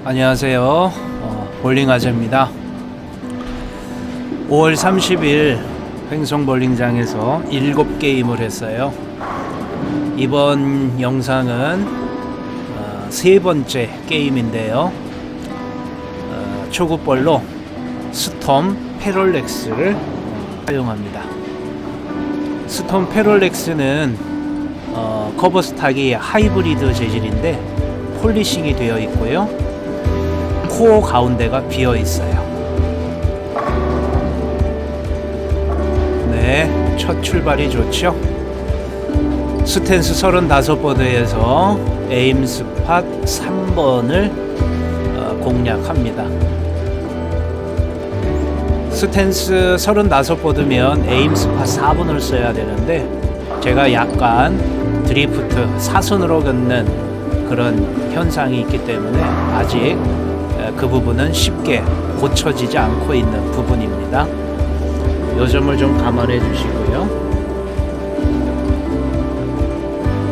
안녕하세요. 볼링아재입니다. 5월 30일 횡성볼링장에서 7게임을 했어요. 이번 영상은 세 번째 게임인데요. 초급볼로 스톰 페롤렉스를 사용합니다. 스톰 페롤렉스는 커버스탁이 하이브리드 재질인데 폴리싱이 되어 있고요. 코어 가운데가 비어 있어요. 네, 첫 출발이 좋죠. 스탠스 35보드에서 에임 스팟 3번을 공략합니다. 스탠스 35보드면 에임 스팟 4번을 써야 되는데 제가 약간 드리프트 사선으로 긋는 그런 현상이 있기 때문에 아직 그 부분은 쉽게 고쳐지지 않고 있는 부분입니다. 이 점을 좀 감안해 주시고요.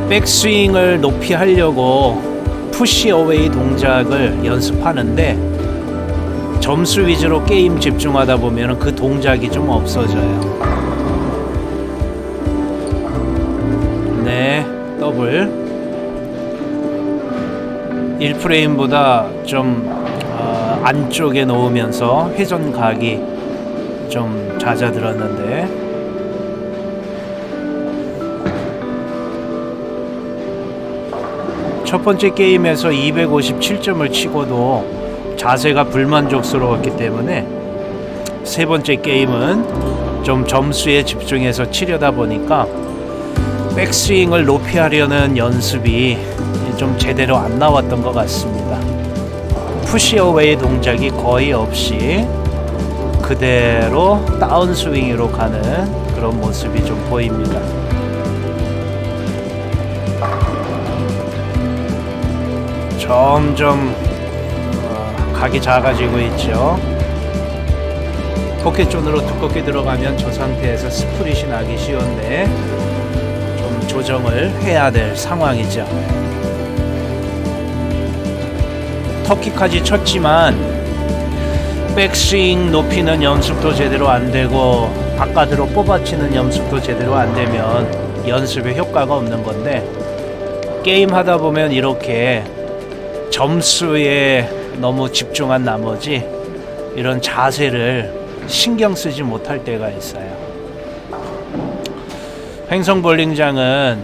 백스윙을 높이 하려고 푸시 어웨이 동작을 연습하는데 점수 위주로 게임 집중하다 보면 그 동작이 좀 없어져요. 네, 더블 1프레임보다 좀 안쪽에 놓으면서 회전각이 좀 잦아들었는데 첫 번째 게임에서 257점을 치고도 자세가 불만족스러웠기 때문에 세 번째 게임은 좀 점수에 집중해서 치려다 보니까 백스윙을 높이 하려는 연습이 좀 제대로 안 나왔던 것 같습니다. 푸시어웨이 동작이 거의 없이 그대로 다운스윙으로 가는 그런 모습이 좀 보입니다. 점점 각이 작아지고 있죠. 포켓존으로 두껍게 들어가면 저 상태에서 스프릿이 나기 쉬운데 좀 조정을 해야 될 상황이죠. 터키까지 쳤지만 백스윙 높이는 연습도 제대로 안 되고 바깥으로 뽑아치는 연습도 제대로 안 되면 연습에 효과가 없는 건데 게임 하다 보면 이렇게 점수에 너무 집중한 나머지 이런 자세를 신경 쓰지 못할 때가 있어요. 횡성볼링장은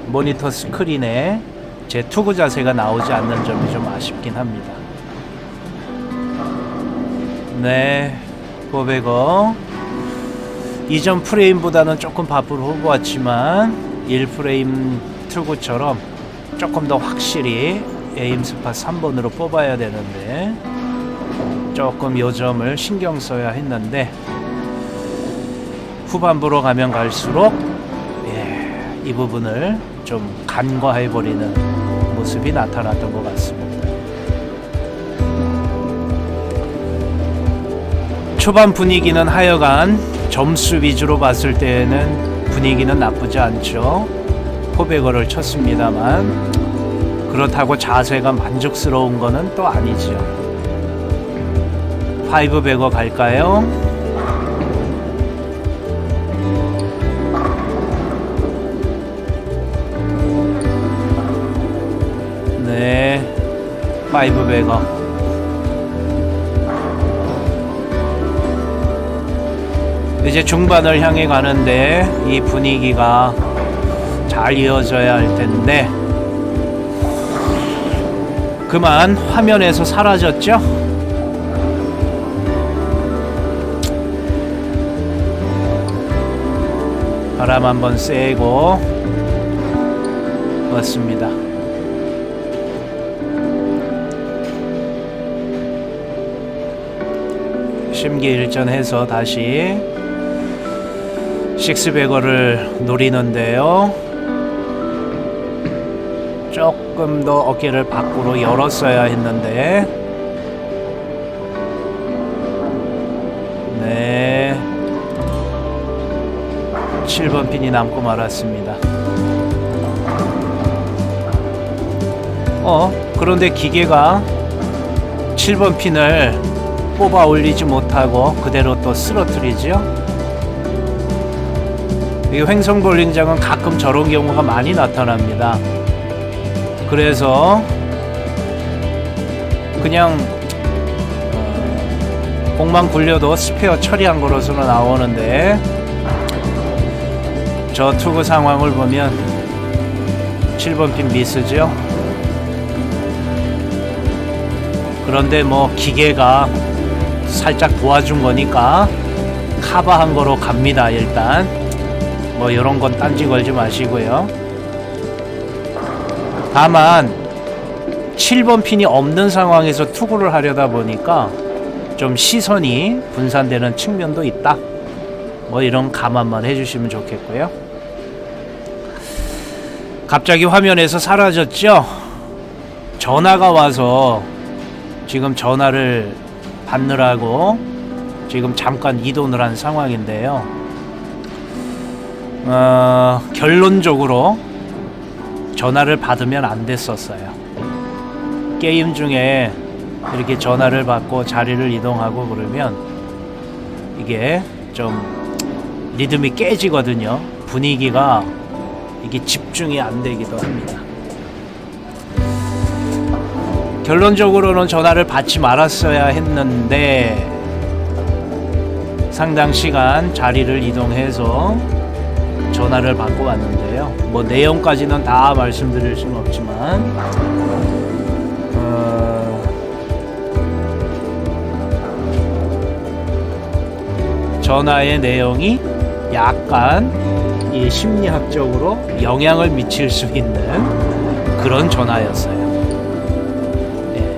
모니터 스크린에 제 투구 자세가 나오지 않는 점이 좀 아쉽긴 합니다. 네, 고베거 이전 프레임보다는 조금 밖으로 후보했지만 1프레임 투구처럼 조금 더 확실히 에임 스팟 3번으로 뽑아야 되는데 조금 요 점을 신경 써야 했는데 후반부로 가면 갈수록 이 부분을 좀 간과해버리는 모습이 나타났던 것 같습니다. 초반 분위기는 하여간 점수 위주로 봤을 때는 분위기는 나쁘지 않죠. 포베거를 쳤습니다만 그렇다고 자세가 만족스러운 거는 또 아니죠. 파이브베거 갈까요? 네, 파이브베거. 이제 중반을 향해 가는데 이 분위기가 잘 이어져야 할 텐데 그만 화면에서 사라졌죠? 바람 한번 쐬고 왔습니다. 심기일전해서 다시 식스베거를 노리는데요. 조금 더 어깨를 밖으로 열었어야 했는데 네, 7번 핀이 남고 말았습니다. 그런데 기계가 7번 핀을 뽑아 올리지 못하고 그대로 또 쓰러뜨리죠. 이 횡성 볼링장은 가끔 저런 경우가 많이 나타납니다. 그래서 그냥 공만 굴려도 스페어 처리한 거로서는 나오는데, 저 투구 상황을 보면 7번 핀 미스죠. 그런데 뭐 기계가 살짝 도와준 거니까 커버한 거로 갑니다. 일단 뭐 이런 건 딴지 걸지 마시고요. 다만 7번 핀이 없는 상황에서 투구를 하려다 보니까 좀 시선이 분산되는 측면도 있다. 뭐 이런 감안만 해주시면 좋겠고요. 갑자기 화면에서 사라졌죠? 전화가 와서 지금 전화를 받느라고 지금 잠깐 이동을 한 상황인데요. 결론적으로 전화를 받으면 안 됐었어요. 게임 중에 이렇게 전화를 받고 자리를 이동하고 그러면 이게 좀 리듬이 깨지거든요. 분위기가 이게 집중이 안 되기도 합니다. 결론적으로는 전화를 받지 말았어야 했는데 상당 시간 자리를 이동해서 전화를 받고 왔는데요. 뭐 내용까지는 다 말씀드릴 수는 없지만 전화의 내용이 약간 이 심리학적으로 영향을 미칠 수 있는 그런 전화였어요. 예.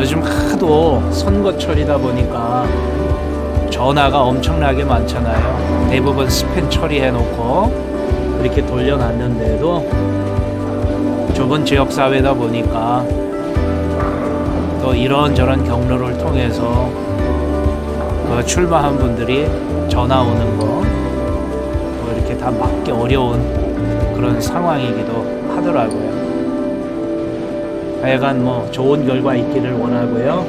요즘 하도 선거철이다 보니까 전화가 엄청나게 많잖아요. 대부분 스팸 처리해놓고 이렇게 돌려놨는데도 좁은 지역사회다 보니까 또 이런저런 경로를 통해서 출마한 분들이 전화 오는 거 이렇게 다 막기 어려운 그런 상황이기도 하더라고요. 하여간 뭐 좋은 결과 있기를 원하고요.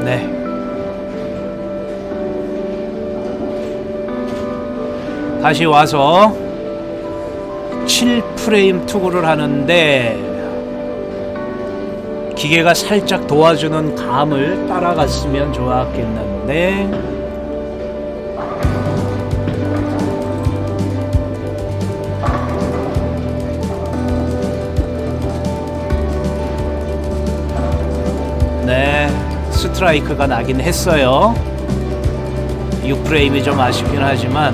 네. 다시 와서 7프레임 투구를 하는데 기계가 살짝 도와주는 감을 따라갔으면 좋았겠는데 네, 스트라이크가 나긴 했어요. 6프레임이 좀 아쉽긴 하지만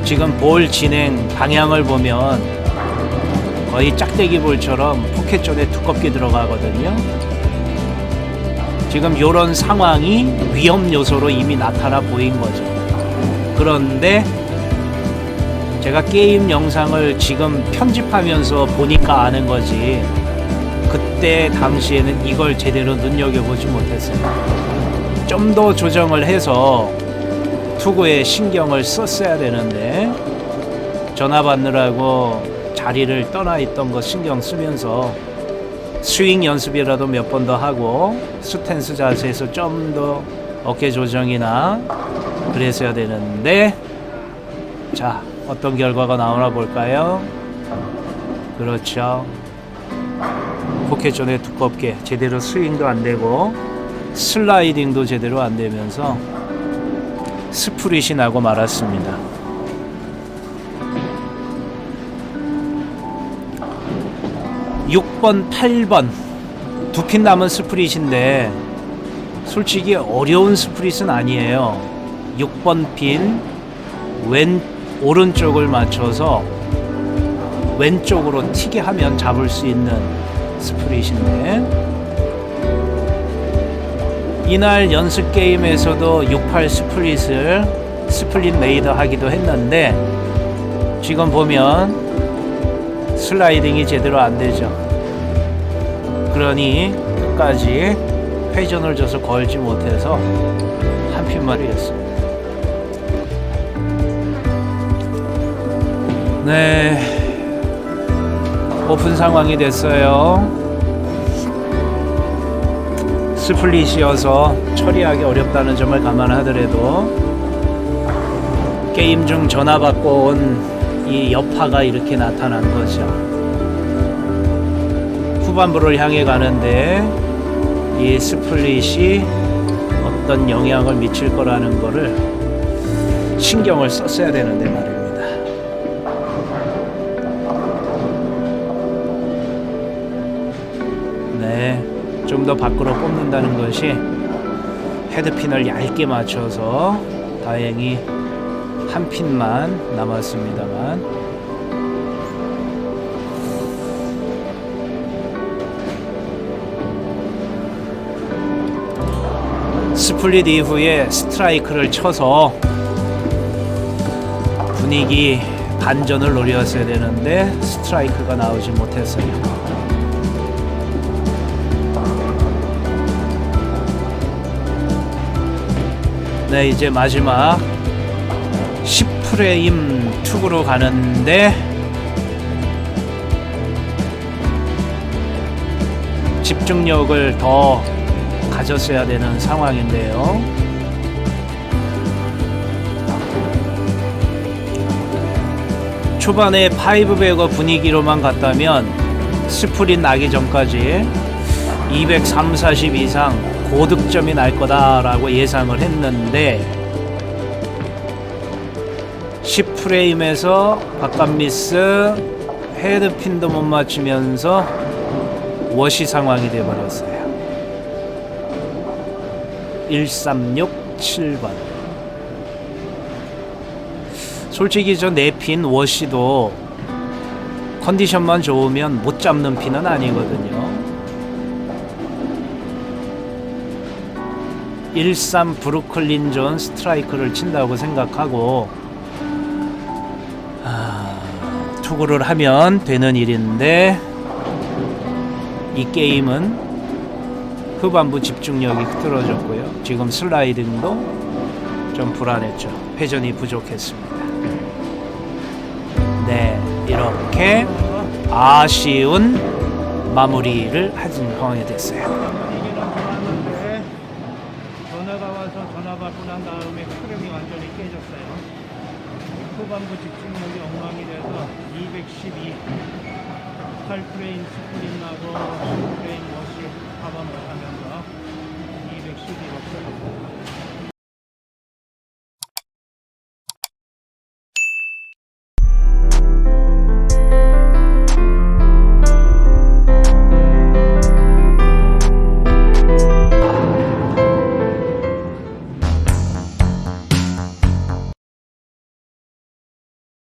지금 볼 진행 방향을 보면 거의 짝대기 볼처럼 포켓존에 두껍게 들어가거든요. 지금 요런 상황이 위험 요소로 이미 나타나 보인 거죠. 그런데 제가 게임 영상을 지금 편집하면서 보니까 아는 거지, 그때 당시에는 이걸 제대로 눈여겨보지 못했어요. 좀 더 조정을 해서 투구에 신경을 썼어야 되는데 전화 받느라고 자리를 떠나 있던 거 신경 쓰면서 스윙 연습이라도 몇 번 더 하고 스탠스 자세에서 좀 더 어깨 조정이나 그랬어야 되는데, 자, 어떤 결과가 나오나 볼까요? 그렇죠. 포켓존에 두껍게 제대로 스윙도 안 되고 슬라이딩도 제대로 안 되면서 스프릿이 나고 말았습니다. 6번, 8번 두 핀 남은 스프릿인데 솔직히 어려운 스프릿은 아니에요. 6번 핀 오른쪽을 맞춰서 왼쪽으로 튀게 하면 잡을 수 있는 스프릿인데, 이날 연습 게임에서도 68 스프릿을 스플릿 메이더 하기도 했는데 지금 보면 슬라이딩이 제대로 안 되죠. 그러니 끝까지 회전을 줘서 걸지 못해서 한 핀말이었습니다. 네, 오픈 상황이 됐어요. 스플릿이어서 처리하기 어렵다는 점을 감안하더라도 게임 중 전화 받고 온 이 여파가 이렇게 나타난 거죠. 후반부를 향해 가는데 이 스플릿이 어떤 영향을 미칠 거라는 거를 신경을 썼어야 되는데 말입니다. 네, 좀 더 밖으로 뽑는다는 것이 헤드핀을 얇게 맞춰서 다행히 한 핀만 남았습니다만 스플릿 이후에 스트라이크를 쳐서 분위기 반전을 노렸어야 되는데 스트라이크가 나오지 못했어요. 네, 이제 마지막 10프레임 투구로 가는데 집중력을 더 가졌어야 되는 상황인데요. 초반에 5배거 분위기로만 갔다면 스프릿 나기 전까지 230 이상 고득점이 날 거다라고 예상을 했는데 10프레임에서 바깥미스 헤드핀도 못 맞추면서 워시 상황이 되어버렸어요. 1367번. 솔직히 저 네 핀 워시도 컨디션만 좋으면 못 잡는 핀은 아니거든요. 13 브루클린 존 스트라이크를 친다고 생각하고 투구를 하면 되는 일인데 이 게임은 후반부 집중력이 흐트러졌고요. 지금 슬라이딩도 좀 불안했죠. 회전이 부족했습니다. 네, 이렇게 아쉬운 마무리를 한 상황이 됐어요. 전화가 와서 전화 받고 난 다음에 흐름이 완전히 깨졌어요. 후반부 집중력이 엉망이 돼서 212 8프레임 스프릿 나고 10프레임 워시 하반 못하면서 212로 끝났어요.